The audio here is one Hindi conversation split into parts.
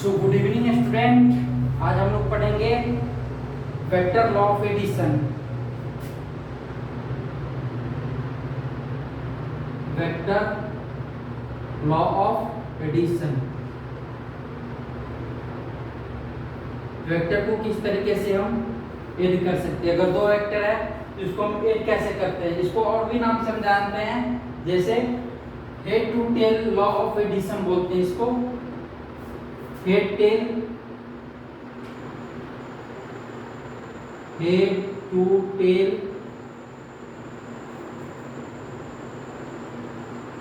सो गुड इवनिंग स्टूडेंट, आज हम लोग पढ़ेंगे vector law of addition. Vector law of addition. Vector को किस तरीके से हम ऐड कर सकते हैं। अगर दो वेक्टर है तो इसको हम ऐड कैसे करते हैं, इसको और भी नाम से हम जानते हैं, जैसे head to tail law of addition बोलते हैं इसको। Head to tail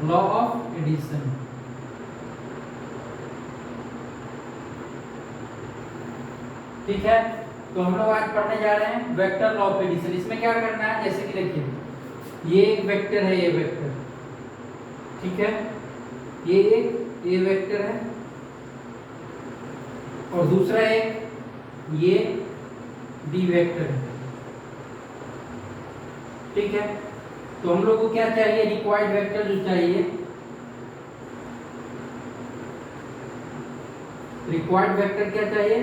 law of addition. ठीक है, तो हम लोग आज पढ़ने जा रहे हैं वेक्टर लॉ ऑफ एडिशन। इसमें क्या करना है, जैसे कि देखिए ये एक वेक्टर है, ये वेक्टर, ठीक है, ये एक ये वेक्टर है और दूसरा एक ये बी वेक्टर है। ठीक है, तो हम लोग को क्या चाहिए, रिक्वायर्ड वेक्टर जो चाहिए, रिक्वायर्ड वेक्टर क्या चाहिए,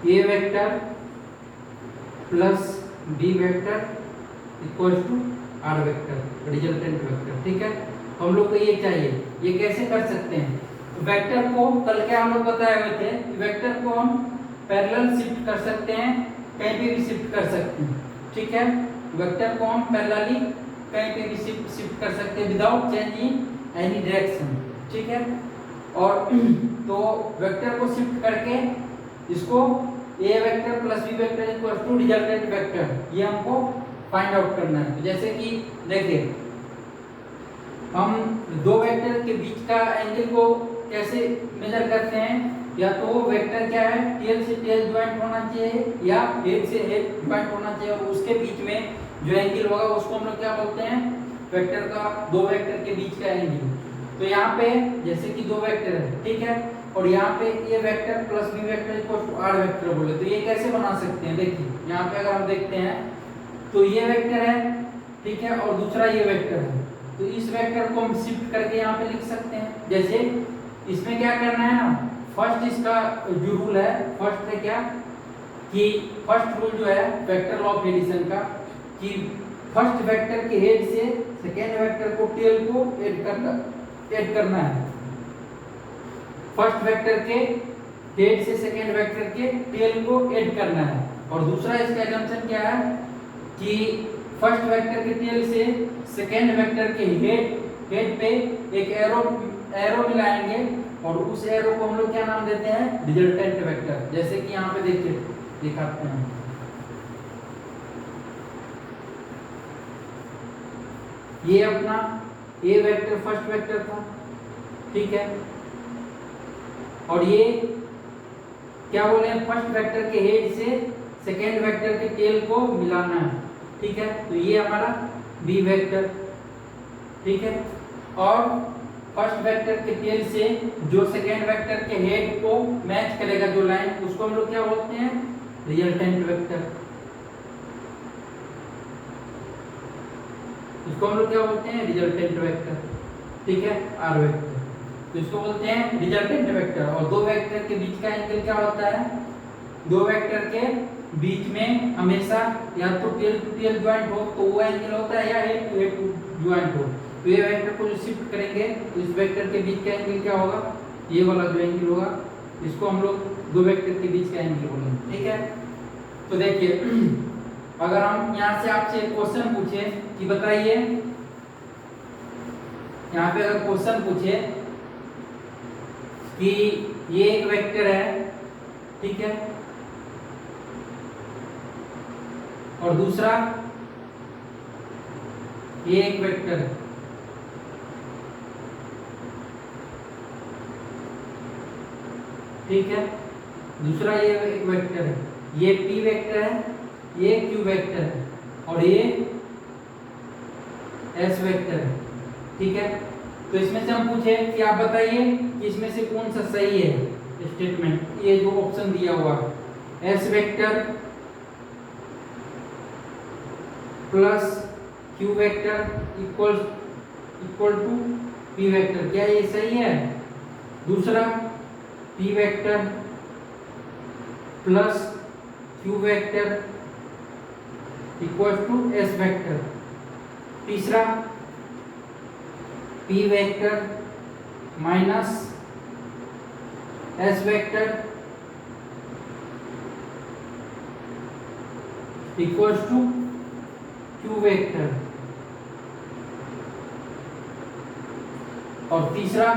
A vector plus B vector equals to R vector, resultant vector. ठीक है, तो हम लोग को ये चाहिए। ये कैसे कर सकते हैं, वेक्टर को कल के हम लोग बताए हुए थे, वेक्टर को हम पैरेलल शिफ्ट कर सकते हैं, कहीं पे भी शिफ्ट कर सकते हैं। ठीक है, वेक्टर को हम पैरेलली कहीं पे भी शिफ्ट कर सकते हैं विदाउट चेंजिंग एनी डायरेक्शन। ठीक है, और तो वेक्टर को शिफ्ट करके इसको A vector plus B vector equals to resultant vector, ये हमको फाइंड आउट करना है। तो जैसे कि देखिए हम दो वेक्टर के बीच का एंगल को कैसे मेजर करते हैं, या तो वो वेक्टर क्या है, टेल से टेल ज्वाइंट होना चाहिए या हेड से हेड ज्वाइंट होना चाहिए, और उसके बीच में जो एंगल होगा उसको हम लोग क्या बोलते हैं, वेक्टर का, दो वेक्टर के बीच का एंगल। तो यहाँ पे जैसे कि दो वेक्टर है, ठीक है, और यहाँ पे ये vector plus B vector equal to R vector बोले, तो ये कैसे बना सकते हैं, देखिए यहाँ पे अगर हम देखते हैं तो ये वेक्टर है, ठीक है, और दूसरा ये वेक्टर है, तो इस वेक्टर को हम शिफ्ट करके यहाँ पे लिख सकते हैं। जैसे इसमें क्या करना है ना, फर्स्ट इसका जो रूल है, फर्स्ट है क्या कि फर्स्ट रूल जो है वेक्टर लॉ ऑफ एडिशन का, कि फर्स्ट वेक्टर के हेड से सेकेंड वेक्टर को टेल को ऐड करना है। फर्स्ट वेक्टर के हेड से सेकेंड वेक्टर के टेल को ऐड करना है, और दूसरा इसका एजम्पशन क्या है कि फर्स्ट वेक्टर के टेल से सेकेंड वेक्टर के हेड पे एक एरो मिलाएंगे, और उस एरो को हम लोग क्या नाम देते हैं, रिजल्टेंट वेक्टर। जैसे कि यहाँ पे देखिए दिखाते हैं, ये अपना ए वेक्टर फर्स्ट वेक्टर था, ठीक है, और ये क्या बोले, फर्स्ट वेक्टर के हेड से सेकेंड वेक्टर के टेल को मिलाना है। ठीक है, तो ये हमारा बी वेक्टर, ठीक है, और फर्स्ट वेक्टर के टेल से जो सेकेंड वेक्टर के हेड को मैच करेगा जो लाइन, उसको हम लोग क्या बोलते हैं, रिजल्टेंट वेक्टर। इसको हम लोग क्या बोलते हैं, रिजल्टेंट वेक्टर। ठीक है, आर वेक्टर, तो इसको बोलते हैं रिजल्टेंट वेक्टर। और दो वेक्टर के बीच का एंगल क्या होता है, दो वेक्टर के बीच में हमेशा या तो टेल टू टेल ज्वाइंट हो तो वो एंगल होता है, या हेड टू हेड ज्वाइंट हो। तो ये वेक्टर को जो शिफ्ट करेंगे तो इस वेक्टर के बीच का एंगल क्या होगा, ये वाला जो एंगल होगा, इसको हम लोग दो वेक्टर के बीच का एंगल बोलेंगे। ठीक है, तो देखिए अगर हम यहाँ से आपसे एक क्वेश्चन पूछे कि बताइए, यहाँ पे अगर क्वेश्चन पूछे कि ये एक वेक्टर है, ठीक है, और दूसरा ये एक वेक्टर है, ठीक है, दूसरा ये एक वेक्टर है, ये पी वेक्टर है, ये क्यू वेक्टर है, और ये एस वेक्टर है। ठीक है, तो इसमें से हम पूछे कि आप बताइए कि इसमें से कौन सा सही है स्टेटमेंट, ये जो ऑप्शन दिया हुआ है, S vector plus Q vector equal to P vector, क्या ये सही है, दूसरा p vector plus q vector equal to s vector. तीसरा p vector minus s vector equal to q vector. और तीसरा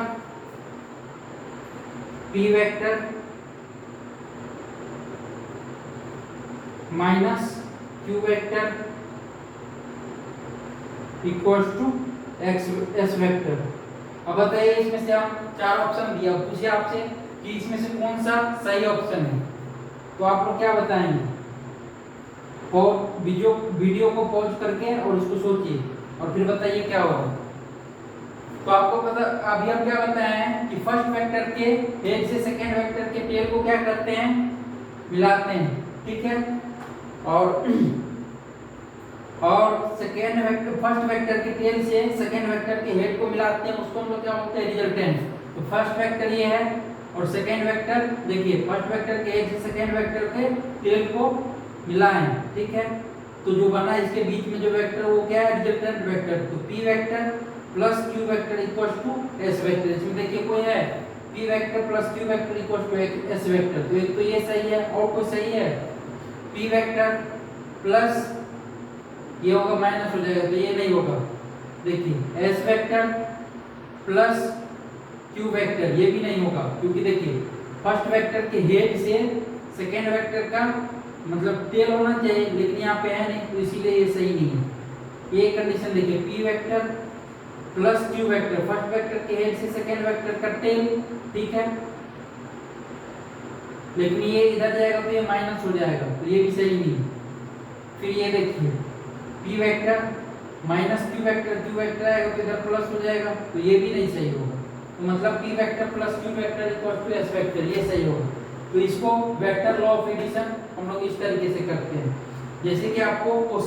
p vector minus q vector equal to s vector. अब बताइए इसमें से हम चार ऑप्शन दिया, पूछे आपसे कि इसमें से कौन सा सही ऑप्शन है, तो आप लोग क्या बताएंगे? और वीडियो को पॉज करके और उसको सोचिए और फिर बताइए क्या होगा। तो आपको पता, अभी हम क्या बताए हैं कि फर्स्ट वेक्टर के हेड से सेकेंड वेक्टर के टेल को क्या करते हैं, मिलाते हैं, ठीक है। और सेकेंड वेक्टर फर्स्ट वेक्टर के टेल से सेकेंड वेक्टर के हेड को मिलाते हैं, उसको हम लोग क्या बोलते हैं, रिजल्टेंट। तो फर्स्ट वेक्टर ये है और सेकेंड वेक्टर देखिए फर्स्ट वेक्टर के हेड से सेकेंड वेक्टर के टेल को मिलाएं, ठीक है। तो जो बना इसके बीच में जो वेक्टर वो क्या है, रिजल्टेंट वेक्टर। तो p vector plus q vector equal to s vector. इसमें देखिए कोई है p vector plus q vector equal to s vector. तो एक तो ये सही है और कोई सही है, p वेक्टर प्लस ये होगा माइनस हो जाएगा तो ये नहीं होगा। देखिए s vector plus q vector ये भी नहीं होगा, क्योंकि देखिए फर्स्ट वेक्टर के हेड से सेकेंड वेक्टर का मतलब टेल होना चाहिए, लेकिन यहाँ पे है नहीं, तो इसीलिए ये सही नहीं है। ये कंडीशन देखिए p vector plus q vector, first vector के हेड से सेकेंड वेक्टर का टेल, ठीक है। लेकिन ये इधर जाएगा तो ये माइनस हो जाएगा, तो ये भी सही नहीं है। फिर ये देखिए p vector minus q vector आएगा तो इधर प्लस हो जाएगा, तो ये भी नहीं सही होगा। तो मतलब p vector plus q vector equal to s vector, ये सही होगा। तो इसको वेक्टर लॉ ऑफ एडिशन हम लोग इस तरीके से करते हैं, जैसे कि आपको कुछ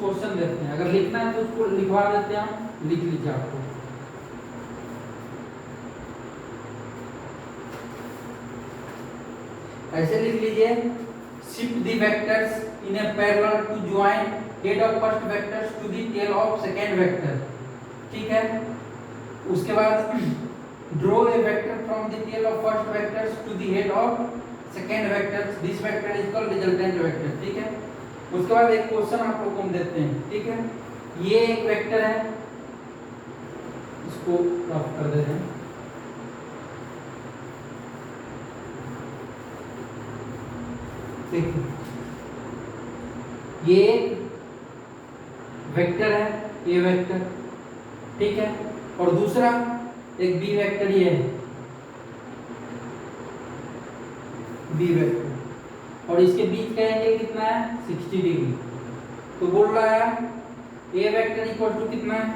क्वेश्चन देते हैं, अगर लिखना है तो उसको लिखवा देते हैं, हम लिख लीजिए। आपको ऐसे लिख लीजिए, shift the vectors in a parallel to join head of first vectors to the tail of second vector, ठीक है। उसके बाद draw a vector from the tail of first vectors to the head of second vectors, this vector is called resultant vector, ठीक है। उसके बाद एक क्वेश्चन आप लोग को हम देते हैं, ठीक है। ये एक वेक्टर है, इसको रफ कर देते हैं। देखिए ये वेक्टर है, ये वेक्टर, ठीक है। और दूसरा एक बी वेक्टर ये है, बी वेक्टर, और इसके बीच का एंगल कितना है, 60 डिग्री। तो बोल रहा है ए वेक्टर इक्वल टू कितना है,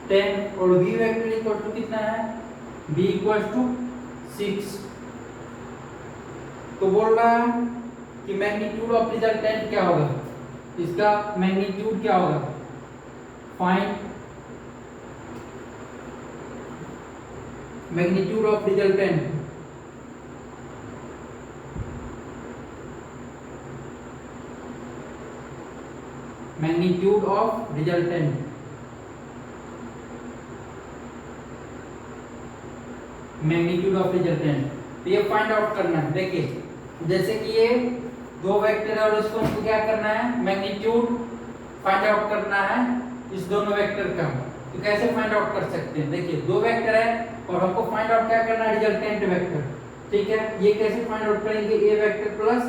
10 और बी वेक्टर इक्वल टू कितना है, बी इक्वल टू 6। तो बोल रहा है कि मैग्नीट्यूड ऑफ रिजल्टेंट क्या होगा, इसका मैग्नीट्यूड क्या होगा, find magnitude of resultant. Magnitude of resultant, magnitude of resultant, तो ये फाइंड आउट करना है। देखिए जैसे कि ये दो वेक्टर है और इसको हमको क्या करना है, मैग्नीट्यूड फाइंड आउट करना है इस दोनों वेक्टर का। तो कैसे फाइंड आउट कर सकते हैं, देखिए दो वेक्टर है और हमको फाइंड आउट क्या करना है, रिजल्टेंट वेक्टर, ठीक है। ये कैसे फाइंड आउट करेंगे, ए वेक्टर प्लस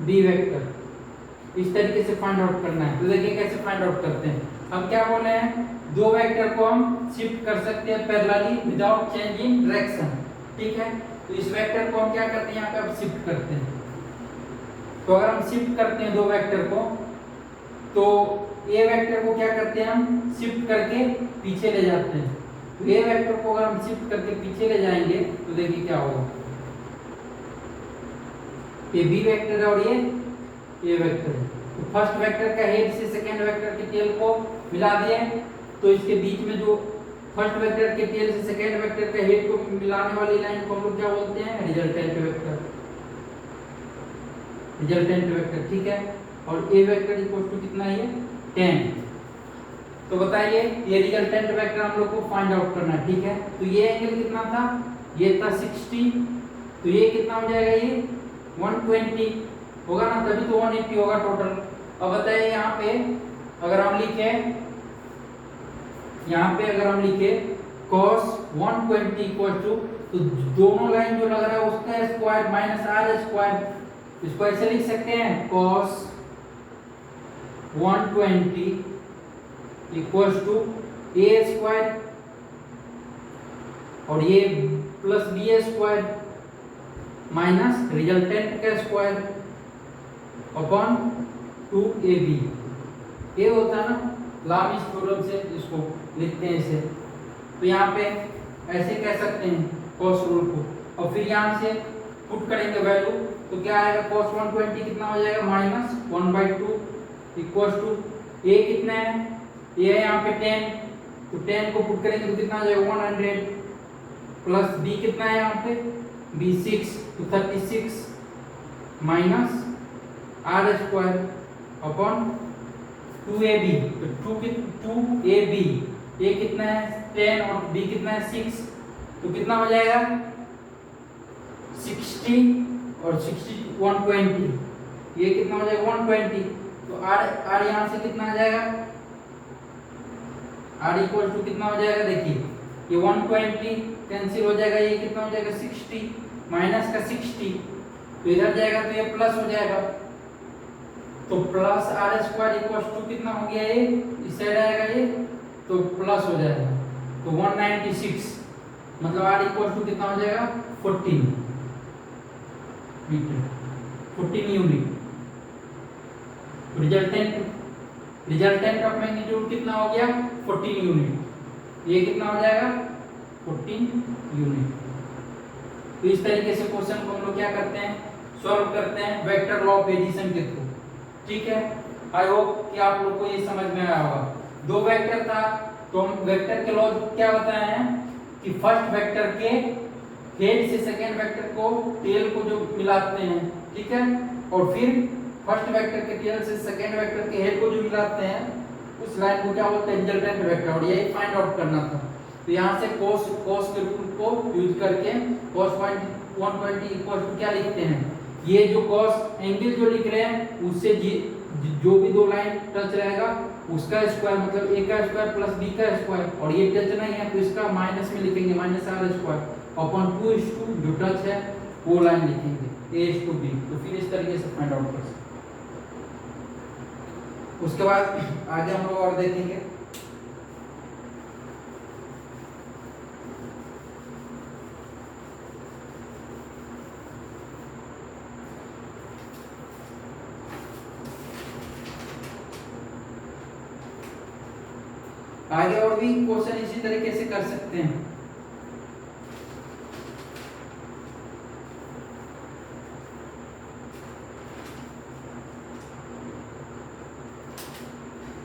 बी वेक्टर, इस तरीके से फाइंड आउट करना है। तो देखिए कैसे फाइंड आउट करते हैं, हम क्या बोले हैं, दो वेक्टर को हम शिफ्ट कर सकते हैं parallelly without change in direction, ठीक है। तो इस वेक्टर को हम क्या करते हैं, यहाँ पे अब शिफ्ट करते हैं। तो अगर हम शिफ्ट करते हैं दो वेक्टर को, तो ए वेक्टर को क्या करते हैं, हम शिफ्ट करके पीछे ले जाते हैं। तो ए वेक्टर को अगर हम शिफ्ट करके पीछे ले जाएंगे तो देखिए क्या होगा, ये बी वेक्टर है और ये ए वेक्टर है। तो फर्स्ट वेक्टर का हेड से सेकेंड वेक्टर के टेल को मिला दिए, तो इसके बीच में जो फर्स्ट वेक्टर के टेल से सेकेंड वेक्टर के हेड को मिलाने वाली लाइन को हम लोग क्या बोलते हैं? Resultant vector. रिजल्टेंट वेक्टर, ठीक है। और ए वेक्टर इक्वल टू कितना है? 10। तो बताइए ये रिजल्टेंट वेक्टर हम लोग को फाइंड आउट करना है, ठीक है। तो ये एंगल कितना था? ये था 60, तो ये कितना हो जाएगा? ये 120 होगा ना, तभी तो 180 होगा टोटल। अब बताइए यहाँ पे अगर हम लिखे, यहाँ पे अगर हम लिखे cos 120 इक्वल टू, तो दोनों लाइन जो लग रहा है उसका स्क्वायर माइनस आर स्क्वायर, इसको ऐसे लिख सकते हैं cos 120 equal to A square और ये plus B square minus resultant का स्क्वायर अपॉन 2ab। ये होता है ना लामिस थ्योरम से इसको लिखते हैं इसे। तो यहाँ पे ऐसे कह सकते हैं cos रूल को, और फिर यहाँ से पुट करेंगे वैल्यू, तो क्या आएगा? cos 120 कितना हो जाएगा? माइनस 1/2 इक्वल टू ए कितना है? ये है यहाँ पे 10, तो 10 को पुट करेंगे तो कितना आ जाएगा? 100 प्लस बी कितना है यहाँ पे? बी 6, तो 36 minus are square upon 2ab, तो 2ab, ए कितना है? 10 और बी कितना है? 6, तो कितना हो जाएगा? 60 और 60 120, ये कितना हो जाएगा? 120, तो आर यहाँ से कितना आ जाएगा? आर इक्वल टू कितना हो जाएगा? देखिए ये 120 कैंसिल हो जाएगा, ये कितना हो जाएगा? 60 माइनस का 60, तो इधर जाएगा तो ये प्लस हो जाएगा, तो plus R square equal to कितना हो गया? ये इस साइड आएगा ये, तो प्लस हो जाएगा, तो 196, मतलब आर इक्वल टू कितना हो जाएगा? 14 meter, 14 unit. Resultant of magnitude कितना हो गया? 14 यूनिट। ये कितना हो जाएगा? 14 यूनिट। तो इस तरीके से क्वेश्चन को हम लोग क्या करते हैं? सॉल्व करते हैं वेक्टर लॉ ऑफ एडिशन के थ्रू, ठीक है। आई होप कि आप लोग को ये समझ में आया होगा। दो वेक्टर था, तो हम वेक्टर के लॉ क्या बताए हैं कि फर्स्ट वेक्टर के हेड से सेकेंड वेक्टर को टेल को जो मिलाते हैं, ठीक है, और फिर फर्स्ट वेक्टर के टेल से सेकेंड वेक्टर के हेड को जो मिलाते हैं उस लाइन को क्या बोलते हैं? रिजल्टेंट वेक्टर, और यही फाइंड आउट करना था। तो यहाँ से cos के रूल को यूज करके cos 120 इक्वल टू क्या लिखते हैं? ये जो cos एंगल जो लिख रहे हैं उससे जो भी दो लाइन टच रहेगा उसका स्क्वायर, मतलब a का स्क्वायर प्लस b का स्क्वायर, और ये टच नहीं है तो इसका माइनस में लिखेंगे, माइनस आर स्क्वायर अपॉन 2 जो टच है वो लाइन लिखेंगे a/b। तो फिर इस तरीके से फाइंड आउट कर सकते हैं। उसके बाद आगे हम लोग और देखेंगे। आगे और भी क्वेश्चन इसी तरीके से कर सकते हैं।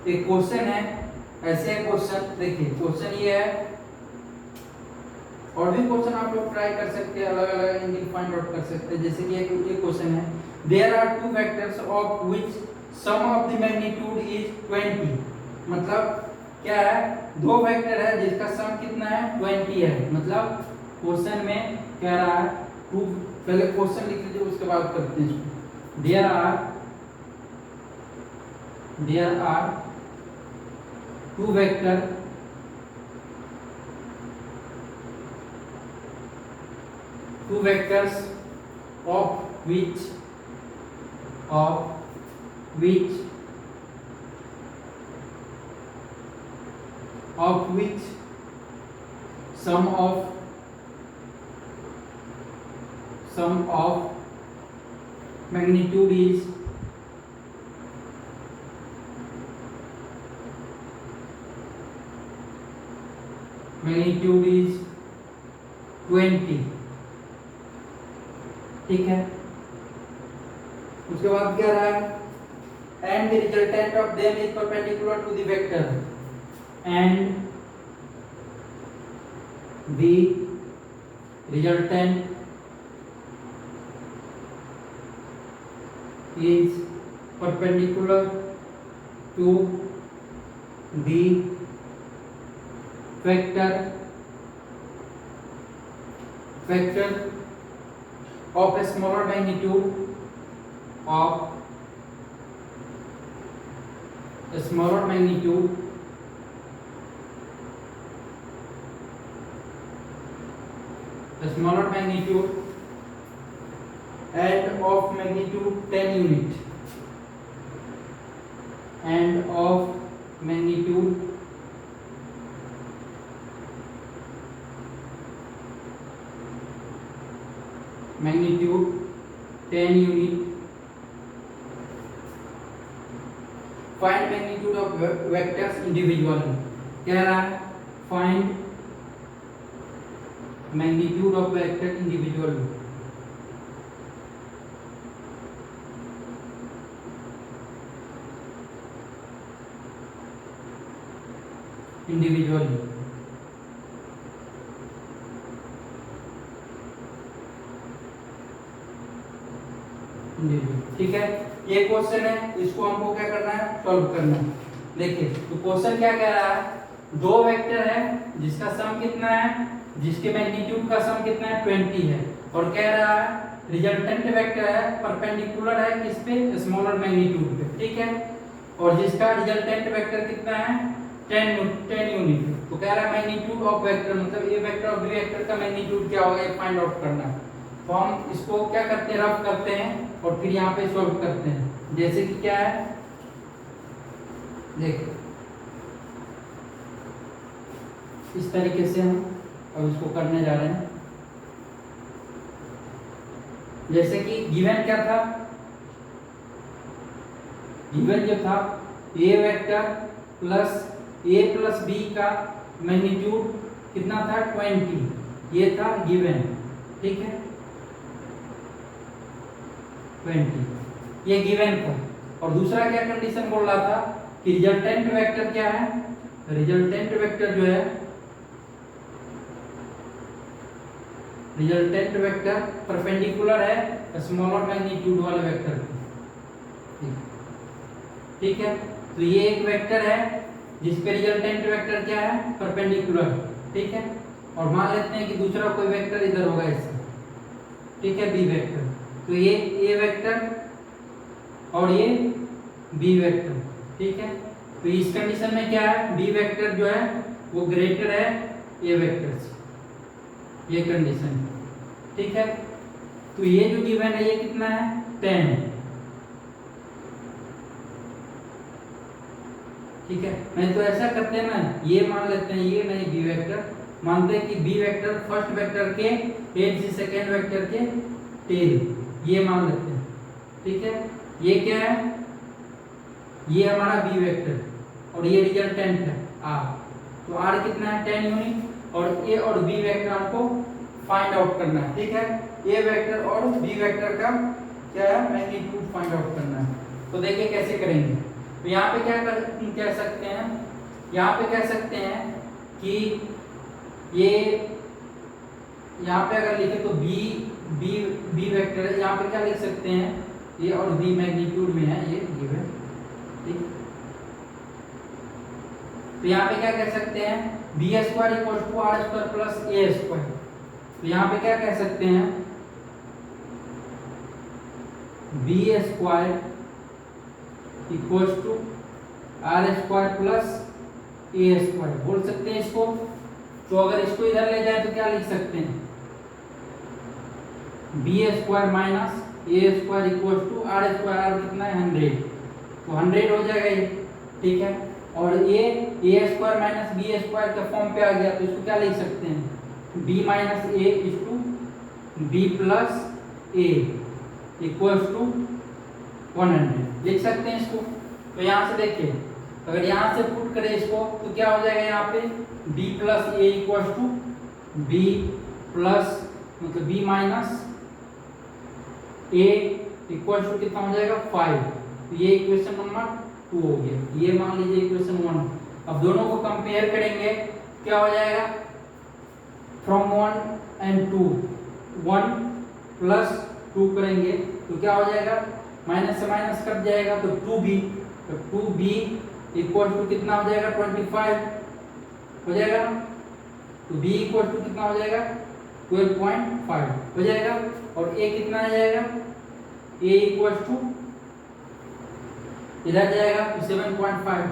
एक क्वेश्चन है, ऐसे क्वेश्चन देखिए, क्वेश्चन ये है, और भी क्वेश्चन आप लोग ट्राई कर सकते हैं, अलग अलग एंगल फाइंड आउट कर सकते हैं। जैसे कि एक क्वेश्चन है, there are two vectors of which sum of the magnitude is 20, मतलब क्या है? दो वेक्टर है जिसका सम कितना है? 20 है। मतलब क्वेश्चन में कह रहा है टू, पहले क्वेश्चन लिख लीजिए उसके बाद करते हैं इसको। There are two vector two vectors of which sum of magnitude is 20, ठीक है। उसके बाद क्या रहा है? And the resultant of them is perpendicular to the vector, and the resultant is perpendicular to the vector of a smaller magnitude and of magnitude 10 unit and of magnitude 10 unit. Find magnitude of vectors individually. कह रहा है find magnitude of vector individually. ठीक है, ये क्वेश्चन है, इसको हमको क्या करना है, सॉल्व करना है। देखिए तो क्वेश्चन क्या कह रहा है, दो वेक्टर है जिसका सम कितना है, जिसके मैग्नीट्यूड का सम कितना है 20 है, और कह रहा है रिजल्टेंट वेक्टर है परपेंडिकुलर है किस पे, स्मॉलर मैग्नीट्यूड पे, ठीक है, और जिसका रिजल्टेंट वेक्टर कितना है 10 यूनिट। तो कह रहा है मैग्नीट्यूड ऑफ वेक्टर, मतलब ए वेक्टर और बी वेक्टर का मैग्नीट्यूड क्या होगा, ये फाइंड आउट करना है। तो हम इसको क्या करते हैं, रफ करते हैं और फिर यहाँ पे सॉल्व करते हैं। जैसे कि क्या है, देखिए इस तरीके से हम अब इसको करने जा रहे हैं। जैसे कि गिवन क्या था, गिवन जो था ए वेक्टर प्लस ए प्लस बी का मैग्नीट्यूड कितना था 20, ये था गिवन, ठीक है 20, ये गिवन था। और दूसरा क्या कंडीशन बोल रहा था कि रिजल्टेंट वेक्टर क्या है, रिजल्टेंट वेक्टर जो है, रिजल्टेंट वेक्टर परपेंडिकुलर है स्मॉलर मैग्नीट्यूड वाले वेक्टर, ठीक है। तो ये एक वेक्टर है जिसपे रिजल्टेंट वेक्टर क्या है, परपेंडिकुलर, ठीक है। और मान लेते हैं कि दूसरा कोई वेक्टर इधर होगा इससे, ठीक है, बी वेक्टर। तो ये ए वेक्टर और ये बी वेक्टर, ठीक है। तो इस कंडीशन में क्या है, बी वेक्टर जो है वो ग्रेटर है ए वेक्टर से, ये कंडीशन, ठीक है। तो ये जो गिवन है ये कितना है 10, ठीक है। नहीं तो ऐसा करते हैं ना, ये मान लेते हैं, ये नहीं बी वेक्टर, मानते हैं कि बी वेक्टर फर्स्ट वेक्टर के एज से सेकेंड वेक्टर के टेल, ये मान लेते हैं, ठीक है। ये क्या है, ये हमारा बी वेक्टर और ये रिजल्टेंट है आर। तो आर कितना है 10 यूनिट, और ए और बी वेक्टर हमको फाइंड आउट करना है, ठीक है। ए वेक्टर और बी वेक्टर का क्या है, मैग्नीट्यूड फाइंड आउट करना है। तो देखिए कैसे करेंगे। तो यहाँ पे क्या कह सकते हैं, यहाँ पे कह सकते हैं कि ये यहाँ पे अगर लिखे तो बी वेक्टर है, यहाँ पे क्या लिख सकते हैं, ए और बी मैग्नीट्यूड में है, ये गिवन, ठीक। तो यहाँ पे क्या कह सकते हैं, B square equal to R square plus A square. तो यहाँ पे क्या कह सकते हैं, B square equal to R square plus A square बोल सकते हैं इसको। तो अगर इसको इधर ले जाए तो क्या लिख सकते हैं, B square minus A square equal to R square, R कितना है 100, तो 100 हो जाएगा ये, ठीक है। और ये A square minus B square के फॉर्म पे आ गया, तो इसको क्या लिख सकते हैं, B minus A is to B plus A equal to 100 लिख सकते हैं इसको। तो यहाँ से देखिए, अगर यहाँ से पुट करें इसको तो क्या हो जाएगा, यहाँ पे b plus A equal to B plus मतलब b minus A equal to कितना हो जाएगा 5। तो ये इक्वेशन नंबर 2 हो गया, ये मान लीजिए इक्वेशन 1। अब दोनों को कंपेयर करेंगे, क्या हो जाएगा, फ्रॉम 1 and 2, 1 प्लस 2 करेंगे तो क्या हो जाएगा, माइनस से माइनस कट जाएगा तो 2b, तो 2b इक्वल टू कितना हो जाएगा, 25 हो जाएगा ना। तो b इक्वल टू कितना हो जाएगा, 12.5 हो जाएगा। और a कितना आ जाएगा, a इक्वल टू इधर जाएगा तो 7.5,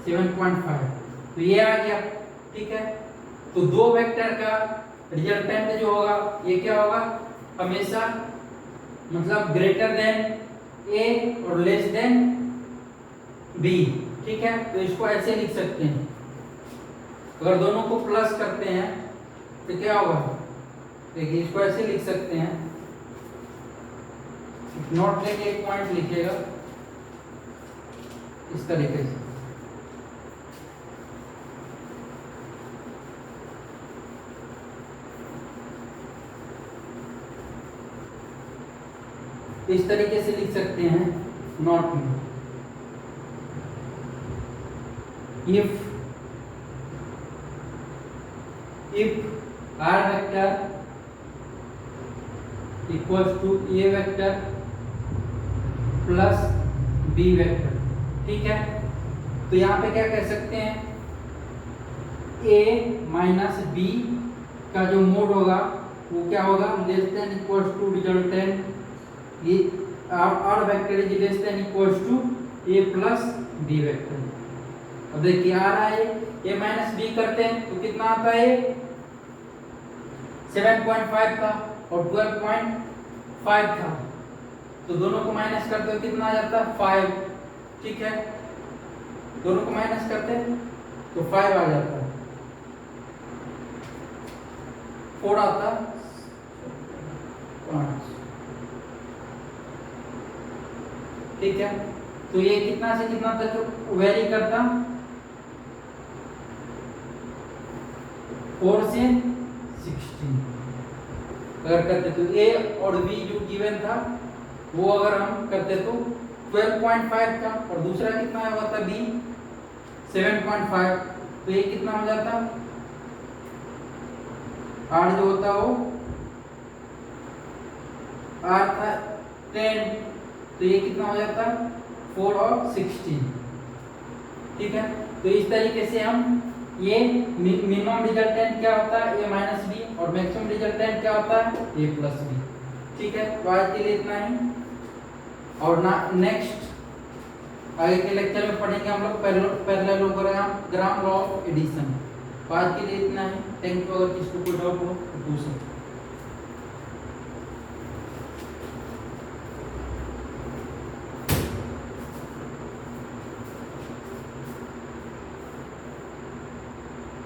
तो ये आ गया। ठीक है, तो दो वेक्टर का रिजल्टेंट जो होगा ये क्या होगा, हमेशा मतलब ग्रेटर देन ए और लेस देन बी। ठीक है, तो इसको ऐसे लिख सकते हैं, अगर दोनों को प्लस करते हैं तो क्या होगा, देखिए इसको ऐसे लिख सकते हैं, नोट लेके एक पॉइंट लिखिएगा इस तरीके से, इस तरीके से लिख सकते हैं नोट में, if r vector equals to a vector plus b vector। ठीक है, तो यहाँ पे क्या कह सकते हैं, a माइनस b का जो मोड होगा वो क्या होगा, less than equals to resultant, ये r vector is less than equals to a plus b vector. अब देखिए आ रहा है a माइनस b करते हैं तो कितना आता है, 7.5 था और 12.5 था, तो दोनों को माइनस करते हो कितना आ जाता है, 5। ठीक है, दोनों को माइनस करते हैं तो 5 आ जाता है, 4 आता 5। ठीक है, तो ये कितना से कितना तक वेरी करता, 4 से 16 अगर करते तो a और b जो गिवन था वो अगर हम करते तो 12.5 था और दूसरा कितना हुआ था b 7.5, तो ये कितना हो जाता, r जो होता वो r था 10, तो ये कितना हो जाता 4 और 16। ठीक है, तो इस तरीके से हम ये मिनिमम रिजल्टेंट क्या होता है, a माइनस बी, और मैक्सिमम रिजल्टेंट क्या होता है, a प्लस बी। ठीक है, तो आज के लिए इतना ही, और ना नेक्स्ट आगे के लेक्चर में पढ़ेंगे हम लोग पैरेललोग्राम लॉ ऑफ एडिशन। तो आज के लिए इतना ही, थैंक यू। अगर किसी को कोई डाउट हो तो पूछ सकते।